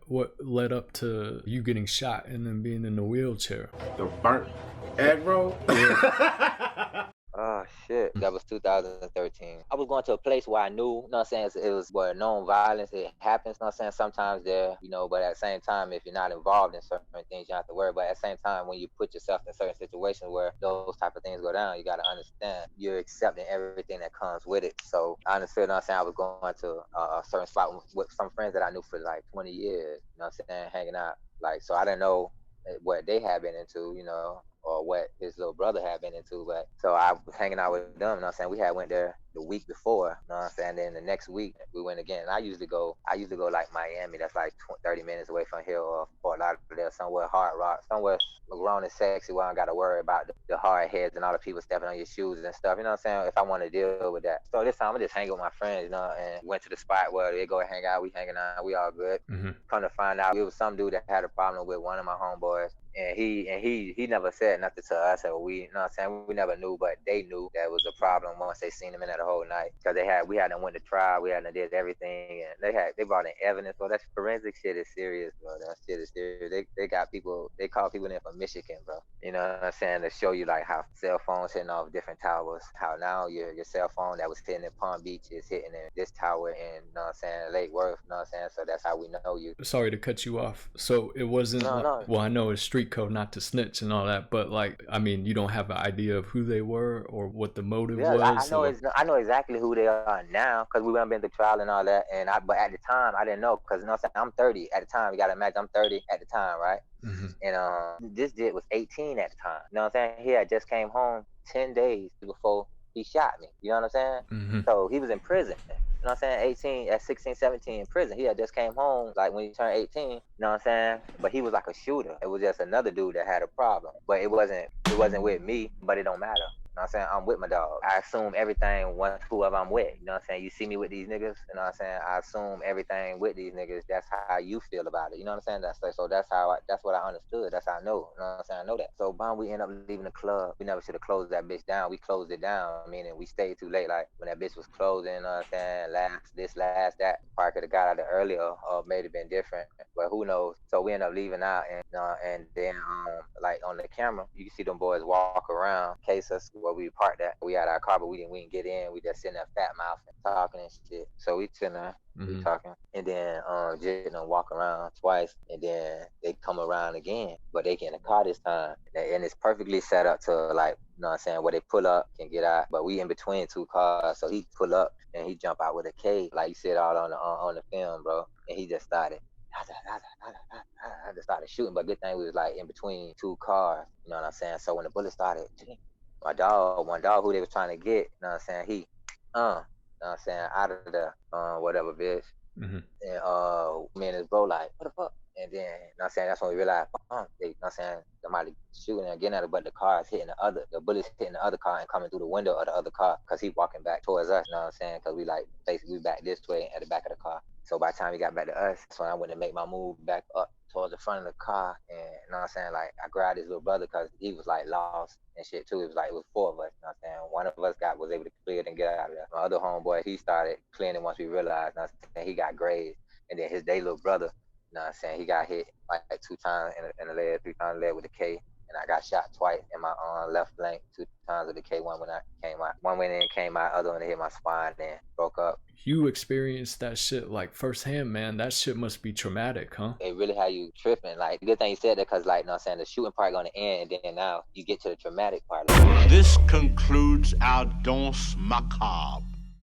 what led up to you getting shot and then being in the wheelchair? The burnt aggro? Oh shit, that was 2013. I was going to a place where I knew, you know what I'm saying, it was where known violence, it happens, you know what I'm saying, sometimes there, you know, but at the same time, if you're not involved in certain things, you don't have to worry. But at the same time, when you put yourself in certain situations where those type of things go down, you got to understand you're accepting everything that comes with it. So I understood, you know what I'm saying, I was going to a certain spot with some friends that I knew for like 20 years, you know what I'm saying, hanging out. Like, so I didn't know what they had been into, you know, or what his little brother had been into. But so I was hanging out with them, you know what I'm saying? We had went there the week before, you know what I'm saying? Then the next week we went again. And I usually go like Miami, that's like 30 minutes away from here, or Fort Lauderdale, somewhere Hard Rock, somewhere grown and sexy where I don't got to worry about the hard heads and all the people stepping on your shoes and stuff, you know what I'm saying? If I want to deal with that. So this time I just hang with my friends, you know, and went to the spot where they go and hang out, we hanging out, we all good. Come to find out, it was some dude that had a problem with one of my homeboys. And he never said nothing to us, or we, you know what I'm saying, we never knew, but they knew that was a problem once they seen him in there the whole night. Because we hadn't went to trial, we hadn't did everything, and they brought in evidence. Bro, that forensic shit is serious, bro. That shit is serious. They got people, they call people in from Michigan, bro. You know what I'm saying, to show you like how cell phones hitting off different towers, how now your cell phone that was hitting in Palm Beach is hitting in this tower in, you know what I'm saying, Lake Worth, you know what I'm saying. So that's how we know you. Sorry to cut you off. So it wasn't no. Well, I know it's street code not to snitch and all that, but like, I mean, you don't have an idea of who they were or what the motive was? I know exactly who they are now, because we haven't been to trial and all that. But at the time I didn't know, because you know what I'm saying, I'm 30 at the time. You gotta imagine I'm 30 at the time, right? And this dude was 18 at the time. You know what I'm saying? He had just came home 10 days before he shot me. You know what I'm saying? So he was in prison. You know what I'm saying? 18 at 16, 17 in prison. He had just came home like when he turned 18. You know what I'm saying? But he was like a shooter. It was just another dude that had a problem. But it wasn't with me, but it don't matter. You know what I'm saying? I'm with my dog. I assume everything once whoever I'm with. You know what I'm saying? You see me with these niggas, you know what I'm saying? I assume everything with these niggas. That's how you feel about it. You know what I'm saying? That's what I understood. That's how I know. You know what I'm saying? I know that. So we end up leaving the club. We never should have closed that bitch down. We closed it down, meaning we stayed too late. Like when that bitch was closing, you know what I'm saying? Last, that. Probably could have got out of earlier, or may have been different, but who knows? So we end up leaving out, and then like on the camera, you can see them boys walk around, case us where we parked at. We had our car, but we didn't get in. We just sitting there fat mouth and talking and shit. So we sitting there, we talking, and then just walk around twice, and then they come around again, but they get in the car this time, and it's perfectly set up to like, you know what I'm saying, where they pull up and get out, but we in between two cars, so he pull up and he jump out with a K, like you said all on the film, bro, and he just started. I just started shooting, but good thing we was like in between two cars, you know what I'm saying. So when the bullet started, one dog who they was trying to get, you know what I'm saying, he, you know what I'm saying, out of the whatever bitch, and me and his bro like, what the fuck? And then, you know what I'm saying, that's when we realized, they, you know what I'm saying, somebody shooting and getting at it, but the bullets hitting the other car and coming through the window of the other car, because he walking back towards us, you know what I'm saying, because we like, basically we back this way at the back of the car. So by the time he got back to us, that's when I went to make my move back up towards the front of the car, and you know what I'm saying, like I grabbed his little brother because he was like lost and shit too. It was four of us, you know what I'm saying. One of us was able to clear it and get out of there. My other homeboy, he started clearing it once we realized, you know what I'm saying, he got grazed, and then his little brother, you know what I'm saying, he got hit like 2 times in the leg, 3 times in the leg with a K. And I got shot twice in my left flank, 2 times with the K1 when I came out. One went in, came out, other one hit my spine, then broke up. You experienced that shit like firsthand, man. That shit must be traumatic, huh? It really had you tripping. Like, good thing you said that, because, like, you know what I'm saying, the shooting part gonna end, and then now you get to the traumatic part. This concludes our danse macabre.